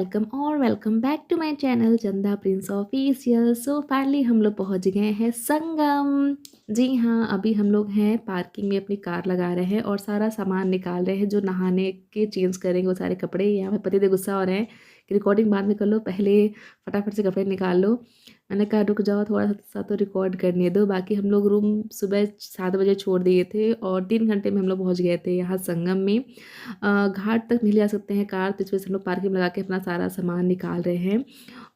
Welcome back to my channel Chanda prince official. So finally हम लोग पहुंच गए हैं संगम। जी हाँ, अभी हम लोग हैं पार्किंग में, अपनी कार लगा रहे हैं और सारा सामान निकाल रहे हैं जो नहाने के चेंज करेंगे वो सारे कपड़े। यहाँ पे पति गुस्सा हो रहे हैं कि रिकॉर्डिंग बाद में कर लो, पहले फटाफट से कपड़े निकाल लो। मैंने कहा रुक जाओ, थोड़ा सा तो रिकॉर्ड करने दो। बाकी हम लोग रूम सुबह 7 बजे छोड़ दिए थे और 3 घंटे में हम लोग पहुँच गए थे यहाँ संगम में। घाट तक नहीं ले जा सकते हैं कार, तो इस वजह से हम लोग पार्किंग में लगा के अपना सारा सामान निकाल रहे हैं।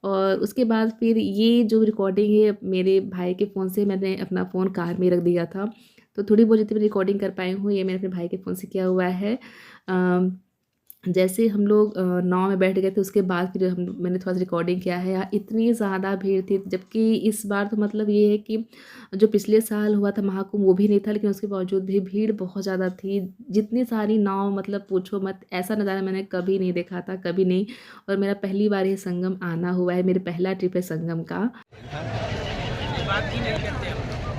और उसके बाद फिर ये जो रिकॉर्डिंग है मेरे भाई के फ़ोन से, मैंने अपना फ़ोन कार में रख दिया था, तो थोड़ी बहुत जितनी रिकॉर्डिंग कर पाई हूँ ये मैंने अपने भाई के फ़ोन से किया हुआ है। जैसे हम लोग नाव में बैठ गए थे उसके बाद फिर मैंने थोड़ा सा रिकॉर्डिंग किया है। यहाँ इतनी ज़्यादा भीड़ थी, जबकि इस बार तो मतलब ये है कि जो पिछले साल हुआ था महाकुंभ वो भी नहीं था, लेकिन उसके बावजूद भी भीड़ बहुत ज़्यादा थी। जितनी सारी नाव, मतलब पूछो मत, ऐसा नज़ारा मैंने कभी नहीं देखा था, कभी नहीं। और मेरा पहली बार ये संगम आना हुआ है, मेरा पहला ट्रिप है संगम का।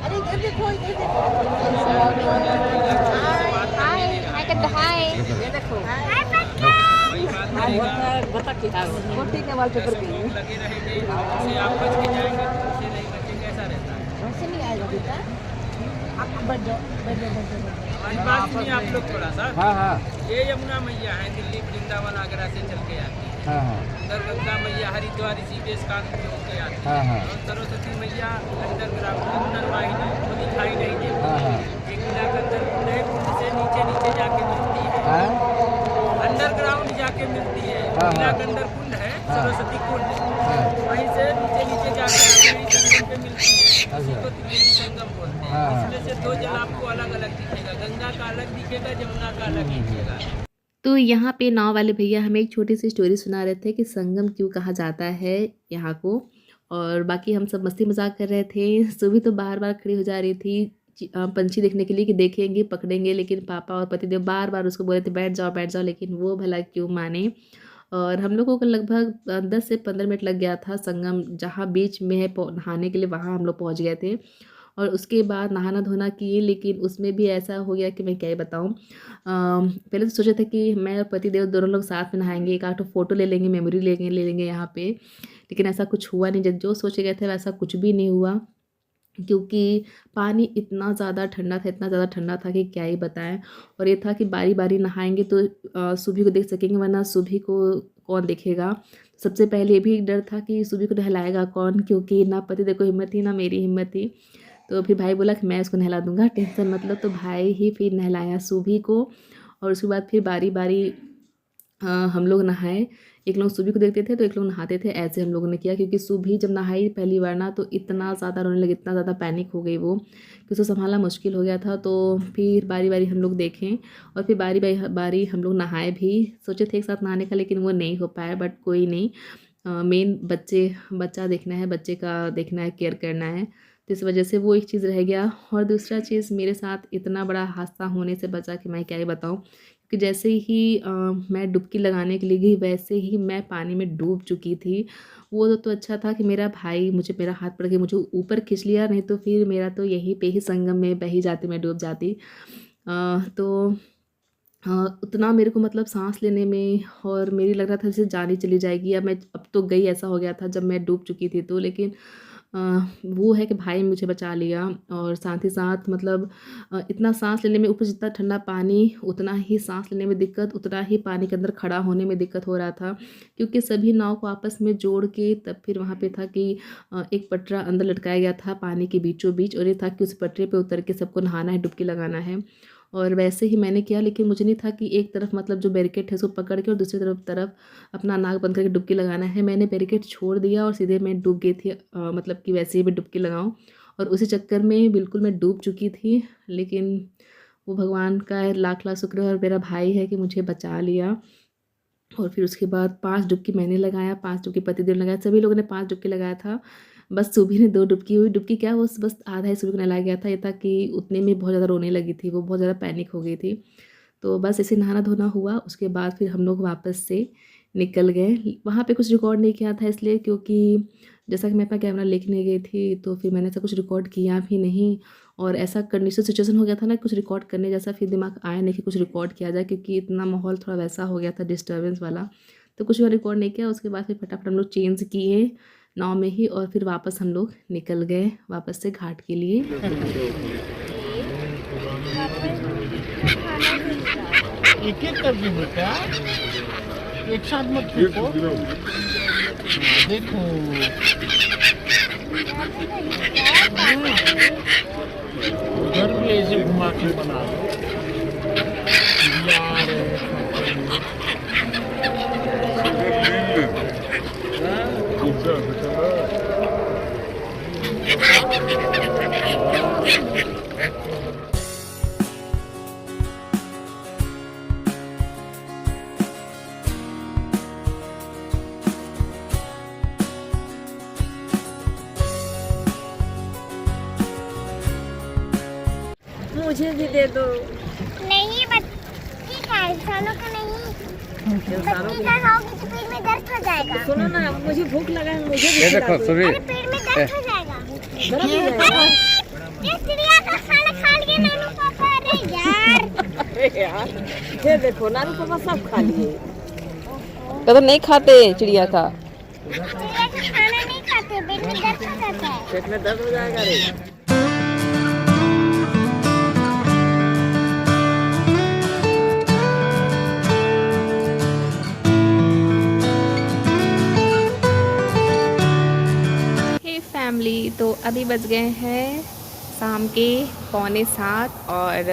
अरे इधर देखो, इधर देखो। हाय ये देखो। बता क्या वो ठीक है, वाल पेपर पे लगे रहेंगे, इससे आप बच के जाएंगे, इससे नहीं बचेंगे, ऐसा रहता है। वैसे नहीं आएगा बेटा, आप बैठ जाओ, बैठ जाओ, बैठ जाओ। हमारी बात सुनिए आप लोग थोड़ा सा। हाँ हाँ ये यमुना मैया है, दिल्ली वृंदावन आगरा से चल के आती है। हाँ हाँ उधर गंगा मैया हरिद्वार ऋषिकेश कानपुर से होके आती है। हाँ हाँ और सरस्वती मैया अंडरग्राउंड अंदर वाहिनी वो दिखाई नहीं देती। हाँ हाँ एक किला के अंदर कुंड है, कुंड से नीचे नीचे जाके मिलती है, हाँ अंडरग्राउंड जाके मिलती है। हाँ, किला हाँ। के अंदर कुंड है, हाँ। सरस्वती कुंड, हाँ। वहीं से नीचे नीचे जाके त्रिवेणी संगम पे मिलती है। अच्छा। इसी को त्रिवेणी संगम बोलते हैं। हाँ। इसमें से दो जल आपको अलग अलग दिखेगा, गंगा का अलग दिखेगा, जमुना का अलग दिखेगा। तो यहाँ पे नाव वाले भैया हमें एक छोटी सी स्टोरी सुना रहे थे कि संगम क्यों कहा जाता है यहाँ को। और बाकी हम सब मस्ती मजाक कर रहे थे। सुबह तो बार बार खड़ी हो जा रही थी पंछी देखने के लिए कि देखेंगे पकड़ेंगे, लेकिन पापा और पतिदेव बार बार उसको बोले थे बैठ जाओ, लेकिन वो भला क्यों माने। और हम लोगों को लगभग 10 से 15 मिनट लग गया था संगम जहाँ बीच में है नहाने के लिए, वहाँ हम लोग पहुँच गए थे। और उसके बाद नहाना धोना किए, लेकिन उसमें भी ऐसा हो गया कि मैं क्या ही बताऊँ। पहले तो सोचा था कि मैं और पतिदेव दोनों लोग साथ में नहाएंगे, एक आध फ़ोटो ले लेंगे, मेमोरी ले लेंगे यहाँ पे, लेकिन ऐसा कुछ हुआ नहीं। जो सोचे गए थे वैसा कुछ भी नहीं हुआ, क्योंकि पानी इतना ज़्यादा ठंडा था, इतना ज़्यादा ठंडा था कि क्या ही बताएं। और ये था कि बारी बारी नहाएंगे तो सुबह को देख सकेंगे, वरना सुबह को कौन देखेगा। सबसे पहले ये भी डर था कि सुबह को नहलाएगा कौन, क्योंकि ना पतिदेव को हिम्मत थी ना मेरी हिम्मत थी। तो फिर भाई बोला कि मैं उसको नहला दूंगा, टेंशन मतलब। तो भाई ही फिर नहलाया सुबह को, और उसके बाद फिर बारी बारी हम लोग नहाए। एक लोग सुबह को देखते थे तो एक लोग नहाते थे, ऐसे हम लोगों ने किया। क्योंकि सुबह जब नहाई पहली बार ना, तो इतना ज़्यादा रोने लगी, इतना ज़्यादा पैनिक हो गई वो कि उसको संभालना मुश्किल हो गया था। तो फिर बारी बारी हम लोग देखें और फिर बारी बारी बारी हम लोग नहाए भी। सोचे थे एक साथ नहाने का, लेकिन वो नहीं हो पाया, बट कोई नहीं। मेन बच्चा देखना है, बच्चे का देखना है, केयर करना है, तो इस वजह से वो एक चीज़ रह गया। और दूसरा चीज़, मेरे साथ इतना बड़ा हादसा होने से बचा कि मैं क्या ही बताऊँ। कि जैसे ही मैं डुबकी लगाने के लिए गई, वैसे ही मैं पानी में डूब चुकी थी। वो तो अच्छा था कि मेरा भाई मेरा हाथ पकड़ के मुझे ऊपर खींच लिया, नहीं तो फिर मेरा तो यहीं पे ही संगम में बह ही जाती, मैं डूब जाती। तो उतना मेरे को मतलब सांस लेने में और मेरी लग रहा था जैसे जान ही चली जाएगी। अब तो गई, ऐसा हो गया था जब मैं डूब चुकी थी तो। लेकिन अ, वो है कि भाई मुझे बचा लिया। और साथ ही साथ मतलब इतना सांस लेने में, ऊपर जितना ठंडा पानी उतना ही सांस लेने में दिक्कत, उतना ही पानी के अंदर खड़ा होने में दिक्कत हो रहा था। क्योंकि सभी नाव को आपस में जोड़ के तब फिर वहाँ पे था कि एक पटरा अंदर लटकाया गया था पानी के बीचों बीच, और ये था कि उस पटरे पे उतर के सबको नहाना है, डुबकी लगाना है। और वैसे ही मैंने किया, लेकिन मुझे नहीं था कि एक तरफ मतलब जो बैरिकेड है उसको पकड़ के और दूसरी तरफ अपना नाक बंद करके डुबकी लगाना है। मैंने बैरिकेड छोड़ दिया और सीधे मैं डूब गई थी, मतलब कि वैसे ही मैं डुबकी लगाऊं, और उसी चक्कर में बिल्कुल मैं डूब चुकी थी। लेकिन वो भगवान का लाख लाख शुक्र है और मेरा भाई है कि मुझे बचा लिया। और फिर उसके बाद 5 डुबकी मैंने लगाया, 5 डुबकी पतिदेव ने लगाया, सभी लोगों ने 5 डुबकी लगाया था। बस सुबह ने 2 डुबकी हुई। डुबकी क्या, वो बस आधा ही सुबह को नहलाया गया था। ये था कि उतने में बहुत ज़्यादा रोने लगी थी वो, बहुत ज़्यादा पैनिक हो गई थी। तो बस ऐसे नहाना धोना हुआ, उसके बाद फिर हम लोग वापस से निकल गए। वहाँ पे कुछ रिकॉर्ड नहीं किया था इसलिए, क्योंकि जैसा कि मैं अपना कैमरा लेके नहीं गई थी, तो फिर मैंने ऐसा कुछ रिकॉर्ड किया भी नहीं। और ऐसा कंडीशन सिचुएशन हो गया था ना, कुछ रिकॉर्ड करने जैसा, फिर दिमाग आया नहीं कि कुछ रिकॉर्ड किया जाए, क्योंकि इतना माहौल थोड़ा वैसा हो गया था डिस्टर्बेंस वाला। तो कुछ और रिकॉर्ड नहीं किया। उसके बाद फिर फटाफट हम लोग चेंज किए नाव में ही और फिर वापस हम लोग निकल गए वापस से घाट के लिए। एक एक करके बेटा, एक साथ मत फेंको। देखो उधर भी ऐसे घुमा के बना दो यार। मुझे भी दे दो। नहीं बच्ची का इंसानों का नहीं, बच्ची का खाओगी तो पेट में दर्द हो जाएगा। सुनो ना, मुझे भूख लगा है, मुझे भी खिला दो। अरे पेट में दर्द हो जाएगा। ये चिड़िया का खाना खा लिए नानू पापा। अरे यार अरे यार, ये देखो नानू पापा सब खा लिए। तो नहीं खाते चिड़िया का, चिड़िया का खाना नहीं खाते, पेट में दर्द हो जाता है। पेट में दर्द हो जाएगा रे। फैमिली तो अभी बज गए हैं शाम के 6:45 और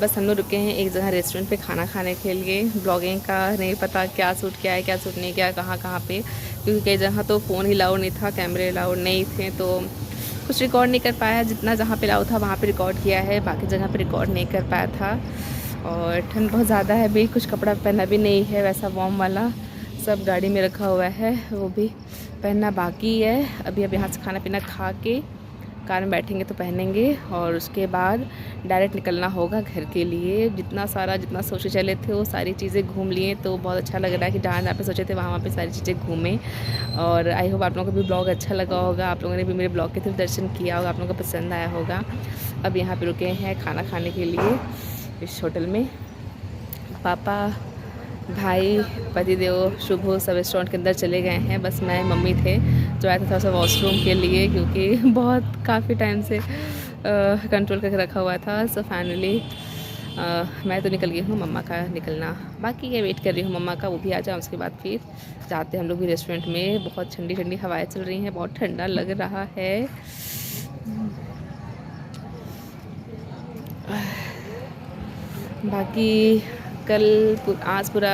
बस हम लोग रुके हैं एक जगह रेस्टोरेंट पे खाना खाने के लिए। ब्लॉगिंग का नहीं पता क्या शूट किया है क्या शूट नहीं किया, कहाँ पे, क्योंकि कई जगह तो फ़ोन ही अलाउड नहीं था, कैमरे अलाउड नहीं थे, तो कुछ रिकॉर्ड नहीं कर पाया। जितना जहाँ पे अलाउड था वहाँ पे रिकॉर्ड किया है, बाकी जगह पे रिकॉर्ड नहीं कर पाया था। और ठंड बहुत ज़्यादा है अभी, कुछ कपड़ा पहना भी नहीं है वैसा वार्म वाला, सब गाड़ी में रखा हुआ है, वो भी पहनना बाकी है। अभी यहाँ से खाना पीना खा के कार में बैठेंगे तो पहनेंगे और उसके बाद डायरेक्ट निकलना होगा घर के लिए। जितना सोचे चले थे वो सारी चीज़ें घूम लिए, तो बहुत अच्छा लग रहा है कि जहाँ पे सोचे थे वहाँ पे सारी चीज़ें घूमें। और आई होप आप लोगों को भी ब्लॉग अच्छा लगा होगा, आप लोगों ने भी मेरे ब्लॉग के थ्रू दर्शन किया होगा, आप लोगों को पसंद आया होगा। अब यहाँ पर रुके हैं खाना खाने के लिए इस होटल में। पापा, भाई, पतिदेव, शुभ सब रेस्टोरेंट के अंदर चले गए हैं, बस मैं मम्मी थे जो आया था थोड़ा सा वॉशरूम के लिए, क्योंकि बहुत काफ़ी टाइम से कंट्रोल करके रखा हुआ था। सो फाइनली मैं तो निकल गई हूँ, मम्मा का निकलना बाकी है, वेट कर रही हूँ मम्मा का, वो भी आ जाए। उसके बाद फिर जाते हैं हम लोग भी रेस्टोरेंट में। बहुत ठंडी ठंडी हवाएं चल रही हैं, बहुत ठंडा लग रहा है। बाकी आज पूरा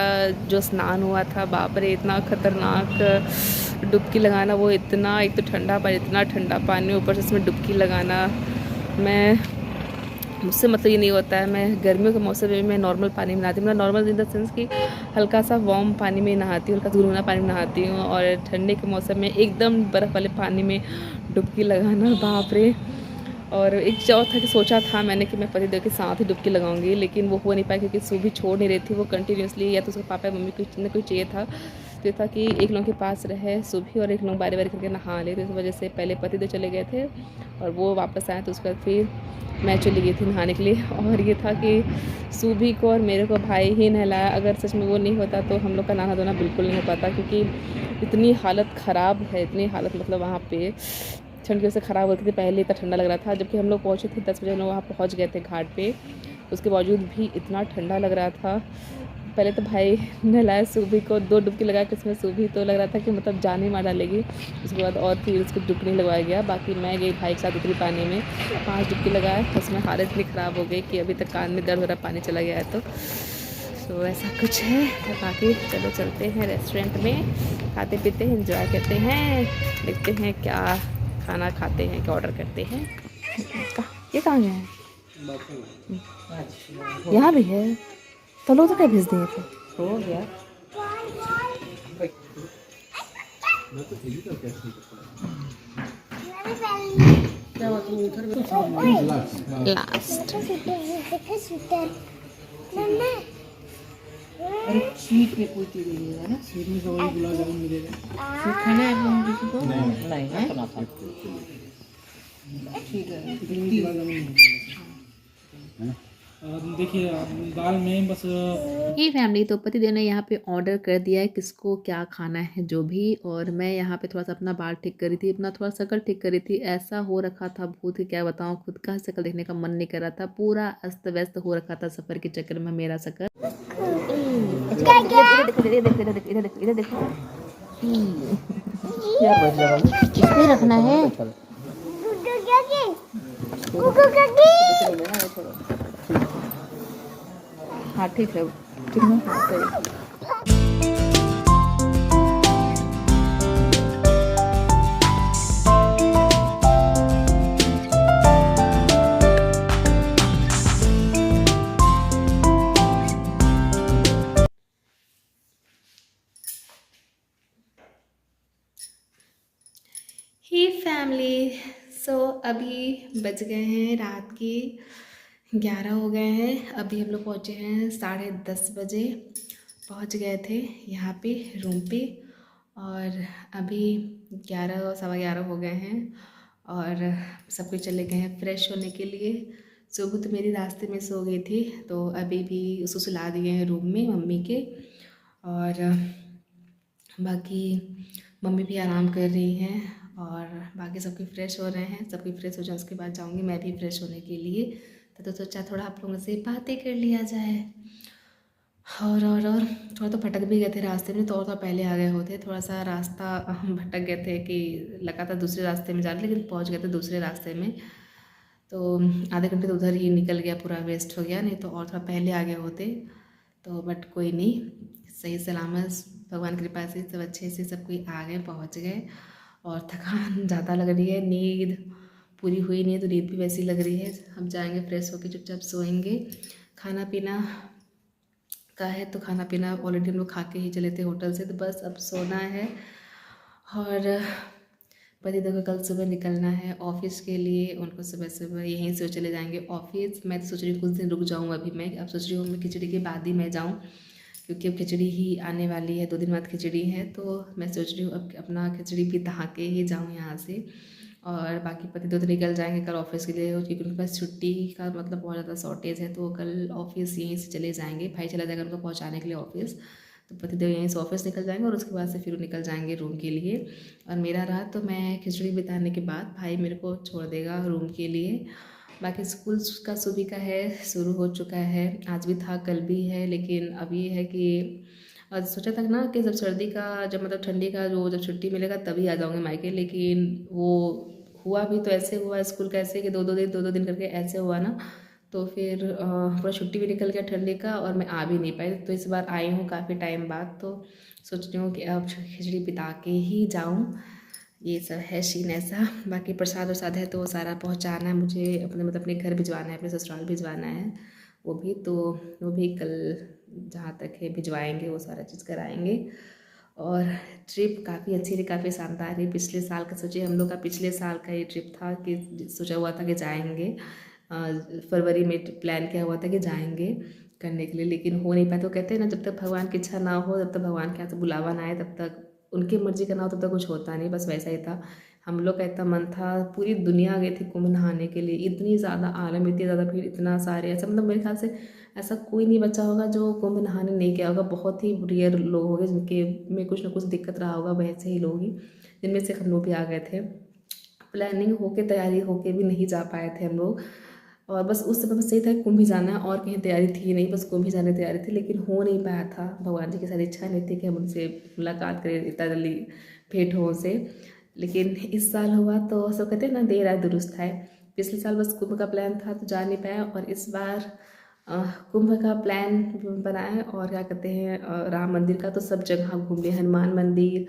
जो स्नान हुआ था, बाप रे इतना ख़तरनाक डुबकी लगाना, वो इतना, एक तो ठंडा पानी, इतना ठंडा पानी, ऊपर से इसमें डुबकी लगाना। मुझसे मतलब ये नहीं होता है, मैं गर्मियों के मौसम में मैं नॉर्मल पानी में नहाती हूँ, नॉर्मल इन द सेंस कि हल्का सा वार्म पानी में नहाती हूँ, हल्का गुनगुना पानी में नहाती हूँ। और ठंडे के मौसम में एकदम बर्फ़ वाले पानी में डुबकी लगाना, बाप रे। और एक जो था कि सोचा था मैंने कि मैं पतिदेव के साथ ही डुबकी लगाऊंगी, लेकिन वो हो नहीं पाया क्योंकि सूबी छोड़ नहीं रही थी, वो कंटिन्यूसली, या तो उसके पापा मम्मी को कोई चाहिए था, तो ये था कि एक लोग के पास रहे सूबी और एक लोग बारी बारी करके नहा ले। तो इस वजह से पहले पतिदेव चले गए थे और वो वापस आए, तो उसके बाद फिर मैं चली गई थी नहाने के लिए। और ये था कि सूबी को और मेरे को भाई ही नहलाया। अगर सच में वो नहीं होता तो हम लोग का नहाना धोना बिल्कुल नहीं हो पाता, क्योंकि इतनी हालत ख़राब है, इतनी हालत मतलब वहाँ पे ठंड की वजह से ख़राब होती थी। पहले इतना ठंडा लग रहा था, जबकि हम लोग पहुँचे थे 10 बजे, हम लोग वहाँ पहुँच गए थे घाट पे, उसके बावजूद भी इतना ठंडा लग रहा था। पहले तो भाई नहलाया सूबी को, 2 डुबकी लगा के इसमें सूबी तो लग रहा था कि मतलब जान ही मार डालेगी। उसके बाद और फिर उसको डुबकी लगवाया गया। बाकी मैं गई भाई के साथ उतरी पानी में, 5 डुबकी लगाए, उसमें हालत इतनी ख़राब हो गई कि अभी तक कान में दर्द हो रहा, पानी चला गया है। तो ऐसा कुछ है। तो बाकी चलो चलते हैं रेस्टोरेंट में, खाते पीते हैं, एंजॉय करते हैं, देखते हैं क्या खाना खाते हैं, क्या ऑर्डर करते हैं। ये कहाँ गए हैं? यहाँ भी है तो लोग तो क्या भेज दिए थे, हो गया। लास्ट अरे स्वीट में कोई चीज़ मिलेगा ना, स्वीट में तो वही गुलाब जामुन मिलेगा। स्वीट खाना है आप किसी को? नहीं है, ठीक है, गुलाब जामुन मिलेगा। देखिए दाल में बस ये फैमिली तो पतिदेव ने यहाँ पे ऑर्डर कर दिया है किसको क्या खाना है जो भी। और मैं यहाँ पे थोड़ा सा अपना बाल ठीक कर रही थी, अपना थोड़ा शक्ल ठीक कर रही थी। ऐसा हो रखा था भूत कि क्या बताऊँ, खुद का शक्ल देखने का मन नहीं कर रहा था, पूरा अस्त व्यस्त हो रखा था सफ़र के चक्कर में मेरा शक्ल। इधर देखो इधर देखो। इसमें रखना है। हाँ ठीक है ठीक है हाँ, सही। ही फैमिली सो अभी बज गए हैं रात के 11 हो गए हैं। अभी हम लोग पहुँचे हैं 10:30 बजे पहुँच गए थे यहाँ पे रूम पे। और अभी 11 सवा 11 हो गए हैं और सब कुछ चले गए हैं फ्रेश होने के लिए। सुबह तो मेरी रास्ते में सो गई थी, तो अभी भी उसको सुला दिए हैं रूम में मम्मी के। और बाकी मम्मी भी आराम कर रही हैं और बाकी सबके फ्रेश हो रहे हैं। सबके फ्रेश हो जाए उसके बाद जाऊंगी मैं भी फ्रेश होने के लिए। तो सोचा थोड़ा आप लोगों से बातें कर लिया जाए। और थोड़ा तो भटक भी गए थे रास्ते में, तो और थोड़ा पहले आ गए होते। थोड़ा सा रास्ता हम भटक गए थे कि लगा था दूसरे रास्ते में जा रहे, लेकिन पहुंच गए थे दूसरे रास्ते में। तो आधे घंटे तो उधर ही निकल गया, पूरा वेस्ट हो गया। नहीं तो और थोड़ा पहले आ गए होते तो, बट कोई नहीं, सही सलामत भगवान की कृपा से सब अच्छे से सब कोई आ गए, पहुंच गए। और थकान ज़्यादा लग रही है, नींद पूरी हुई नहीं है तो नींद भी वैसी लग रही है। हम जाएंगे फ्रेश होकर चुपचाप सोएंगे। खाना पीना का है तो खाना पीना ऑलरेडी हम लोग खा के ही चले थे होटल से, तो बस अब सोना है। और पतिदेव को कल सुबह निकलना है ऑफिस के लिए, उनको सुबह सुबह यहीं से चले जाएंगे ऑफिस। मैं तो सोच रही हूँ कुछ दिन रुक जाऊँ अभी। मैं अब सोच रही हूँ मैं खिचड़ी के बाद ही मैं जाऊँ, क्योंकि अब खिचड़ी ही आने वाली है, 2 दिन बाद खिचड़ी है। तो मैं सोच रही हूँ अब अपना खिचड़ी भी दहा के ही जाऊँ यहाँ से। और बाकी पतिदेव तो निकल जाएंगे कल ऑफिस के लिए, क्योंकि उनके पास छुट्टी का मतलब बहुत ज़्यादा शॉर्टेज है। तो कल ऑफिस यहीं से चले जाएंगे, भाई चला जाएगा उनको पहुँचाने के लिए ऑफिस। तो पतिदेव यहीं से ऑफिस निकल जाएंगे और उसके बाद से फिर निकल जाएंगे रूम के लिए। और मेरा रहा तो मैं खिचड़ी बिताने के बाद भाई मेरे को छोड़ देगा रूम के लिए। बाकी स्कूल का सुबह का है, शुरू हो चुका है, आज भी था कल भी है। लेकिन अब ये है कि सोचा था ना कि जब सर्दी का जब मतलब ठंडी का जो जब छुट्टी मिलेगा तभी आ जाऊँगी मायके, लेकिन वो हुआ भी तो ऐसे हुआ स्कूल का, ऐसे कि 2-2 दिन करके ऐसे हुआ ना। तो फिर पूरा छुट्टी भी निकल गया ठंडी का और मैं आ भी नहीं पाई। तो इस बार आई हूँ काफ़ी टाइम बाद, तो सोच रही हूँ कि अब खिचड़ी बिता के ही जाऊँ। ये सब है सीन ऐसा। बाकी प्रसाद वरसाद है तो वो सारा पहुँचाना है मुझे, अपने मतलब अपने घर भिजवाना है, अपने ससुराल भिजवाना है वो भी। तो वो भी कल जहाँ तक है भिजवाएंगे, वो सारा चीज़ कराएंगे। और ट्रिप काफ़ी अच्छी रही, काफ़ी शानदार रही। पिछले साल का सोचिए, हम लोग का पिछले साल का ये ट्रिप था कि सोचा हुआ था कि जाएंगे, फरवरी में प्लान किया हुआ था कि जाएंगे करने के लिए, लेकिन हो नहीं पाया। तो कहते हैं ना, जब तक भगवान की इच्छा ना हो, जब तक भगवान के यहाँ से बुलावा ना आए, तब तक उनकी मर्जी का ना हो, तब तक कुछ होता नहीं। बस वैसा ही था। हम लोग का इतना मन था, पूरी दुनिया गई थी कुंभ नहाने के लिए, इतनी ज़्यादा आलम, इतनी ज़्यादा भीड़, इतना सारे ऐसा मतलब मेरे ख्याल से ऐसा कोई नहीं बचा होगा जो कुंभ नहाने नहीं गया होगा। बहुत ही रेयर लोग होंगे जिनके में कुछ ना कुछ दिक्कत रहा होगा, वैसे ही लोग ही, जिनमें से हम लोग भी आ गए थे। प्लानिंग होके तैयारी होके भी नहीं जा पाए थे हम लोग। और बस उस समय बस यही था कुंभ ही जाना है, और कहीं तैयारी थी नहीं, बस कुंभ ही जाने की तैयारी थी। लेकिन हो नहीं पाया था, भगवान जी की सारी इच्छा नहीं थी कि हम उनसे मुलाकात करें, इतना जल्दी भेंट हो उनसे। लेकिन इस साल हुआ, तो सब कहते हैं ना, देर आए दुरुस्त है। पिछले साल बस कुंभ का प्लान था तो जा नहीं पाया, और इस बार कुंभ का प्लान बनाए और क्या कहते हैं राम मंदिर का तो सब जगह घूम लिए, हनुमान मंदिर,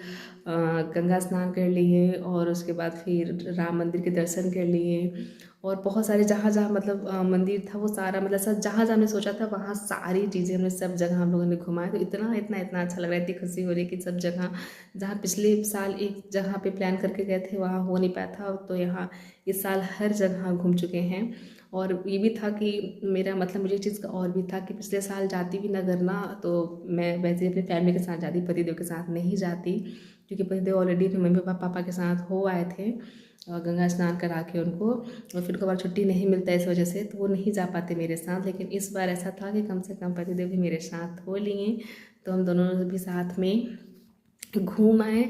गंगा स्नान कर लिए, और उसके बाद फिर राम मंदिर के दर्शन कर लिए। और बहुत सारे जहाँ जहाँ मतलब मंदिर था वो सारा मतलब सब जहाँ जहाँ हमने सोचा था वहाँ सारी चीज़ें हमने सब जगह हम लोगों ने घुमाए। तो इतना इतना इतना अच्छा लग रहा है, इतनी खुशी हो रही है कि सब जगह जहाँ पिछले साल एक जगह पे प्लान करके गए थे वहाँ हो नहीं पाया था, तो यहाँ इस साल हर जगह घूम चुके हैं। और ये भी था कि मेरा मतलब मुझे चीज़ का और भी था कि पिछले साल जाती भी नगर ना, तो मैं वैसे अपनी फैमिली के साथ जाती, पतिदेव के साथ नहीं जाती। क्योंकि पतिदेव ऑलरेडी अपने मम्मी पापा के साथ हो आए थे और गंगा स्नान करा के उनको, और फिर उनको बार छुट्टी नहीं मिलता इस वजह से, तो वो नहीं जा पाते मेरे साथ। लेकिन इस बार ऐसा था कि कम से कम पतिदेव भी मेरे साथ हो लिए, तो हम दोनों भी साथ में घूम आए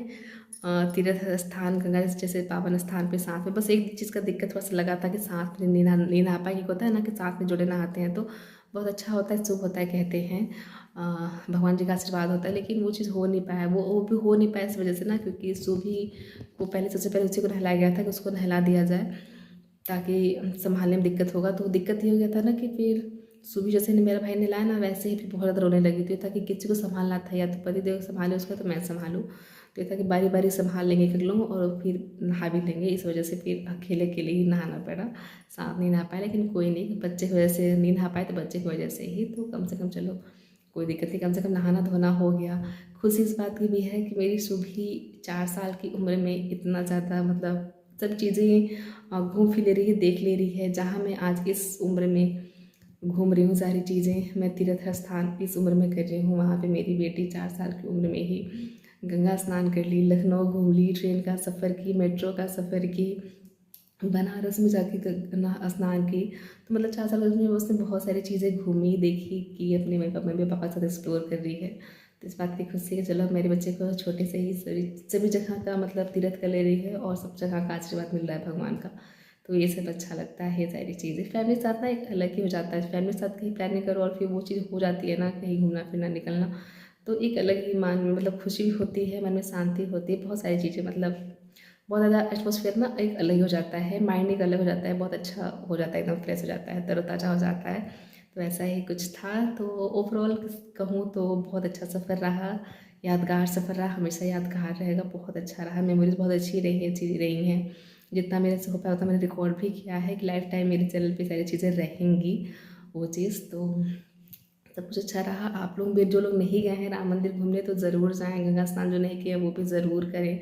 तीर्थ स्थान गंगा जैसे पावन स्थान पे साथ में। बस एक चीज़ का दिक्कत थोड़ा सा लगा था कि साथ में नहीं नहा पाए, होता है ना कि साथ में जोड़े नहाते हैं तो बहुत अच्छा होता है, शुभ होता है कहते हैं, भगवान जी का आशीर्वाद होता है। लेकिन वो चीज़ हो नहीं पाया, वो भी हो नहीं पाया इस वजह से ना, क्योंकि सुबह वो पहले सबसे पहले उसी को नहलाया गया था कि उसको नहला दिया जाए ताकि संभालने में दिक्कत होगा। तो दिक्कत ये हो गया था ना कि फिर सुबह जैसे मेरा भाई नहलाया ना, वैसे ही फिर बहुत ज़्यादा रोने लगी थी, ताकि किसी को संभालना था, या तो पतिदेव संभाले उसको तो मैं संभालूँ, तो ये था कि बारी बारी संभाल लेंगे कर लोग और फिर नहा भी लेंगे। इस वजह से फिर अकेले अकेले ही नहाना पड़ा, साथ नहीं नहा पाए। लेकिन कोई नहीं, बच्चे की वजह से नहीं नहा पाए तो बच्चे की वजह से ही, तो कम से कम चलो कोई दिक्कत नहीं, कम से कम नहाना धोना हो गया। खुशी इस बात की भी है कि मेरी सुबह 4 साल की उम्र में इतना ज़्यादा मतलब सब चीज़ें घूम फिर ले रही है, देख ले रही है। जहाँ मैं आज इस उम्र में घूम रही हूँ सारी चीज़ें, मैं तीर्थ स्थान इस उम्र में कर रही हूँ, वहाँ पे मेरी बेटी 4 साल की उम्र में ही गंगा स्नान कर ली, लखनऊ घूम ली, ट्रेन का सफ़र की, मेट्रो का सफ़र की, बनारस में जाके स्नान की। तो मतलब 4 साल में उसने बहुत सारी चीज़ें घूमी, देखी, की, अपने मम्मी पापा के साथ एक्सप्लोर कर रही है। तो इस बात की खुशी है, चलो मेरे बच्चे को छोटे से ही सभी जगह का मतलब तीर्थ कर ले रही है और सब जगह का आशीर्वाद मिल रहा है भगवान का, तो ये सब अच्छा लगता है। सारी चीज़ें फैमिली के साथ ना एक अलग ही हो जाता है, फैमिली के साथ कहीं प्लानिंग करो और फिर वो चीज़ हो जाती है ना, कहीं घूमना फिरना निकलना, तो एक अलग ही मान में मतलब खुशी भी होती है, मन में शांति होती है, बहुत सारी चीज़ें मतलब बहुत ज़्यादा एटमॉस्फेयर ना एक अलग ही हो जाता है, माइंड एक अलग हो जाता है, बहुत अच्छा हो जाता है, एकदम फ्रेश हो जाता है, तरोताज़ा हो जाता है। तो ऐसा ही कुछ था। तो ओवरऑल कहूँ तो बहुत अच्छा सफ़र रहा, यादगार सफ़र रहा, हमेशा यादगार रहेगा, बहुत अच्छा रहा, मेमोरीज बहुत अच्छी रही हैं। जितना मेरे से हो पाया उतना मैंने रिकॉर्ड भी किया है कि लाइफ टाइम मेरे चैनल पे सारी चीज़ें रहेंगी वो चीज़। तो सब कुछ अच्छा रहा। आप लोग भी जो लोग नहीं गए हैं राम मंदिर घूमने तो ज़रूर जाएँ, गंगा स्नान जो नहीं किया वो भी ज़रूर करें,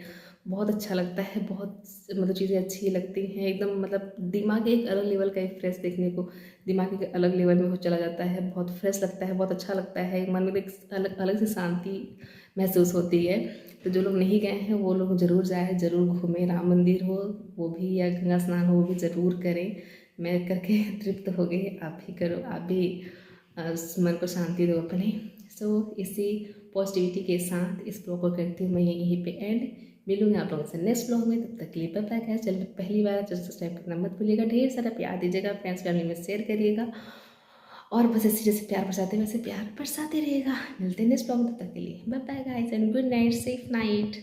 बहुत अच्छा लगता है, बहुत मतलब चीज़ें अच्छी लगती हैं, एकदम मतलब दिमाग एक अलग लेवल का एक फ्रेश देखने को, दिमाग एक अलग लेवल में हो चला जाता है, बहुत फ्रेश लगता है, बहुत अच्छा लगता है, मन में एक अलग अलग से शांति महसूस होती है। तो जो लोग नहीं गए हैं वो लोग ज़रूर जाए, ज़रूर घूमें, राम मंदिर हो वो भी या गंगा स्नान हो वो भी ज़रूर करें। मैं करके तृप्त हो गई, आप भी करो, आप भी मन को शांति दो अपने। सो इसी पॉजिटिविटी के साथ इस ब्लॉग को करती हूँ मैं यहीं पे एंड। मिलूंगी आप लोगों से नेक्स्ट ब्लॉग में, तब तक के लिए बाय बाय गाइस। चैनल पहली बार तो सब्सक्राइब करना मत भूलिएगा, ढेर सारा प्यार दीजिएगा, फ्रेंड्स फैमिली में शेयर करिएगा और बस ऐसे जैसे प्यार बरसाते वैसे प्यार बरसाते रहिएगा। मिलते हैं नेक्स्ट ब्लॉग में, तब तक के लिए bye bye guys and good night, safe night.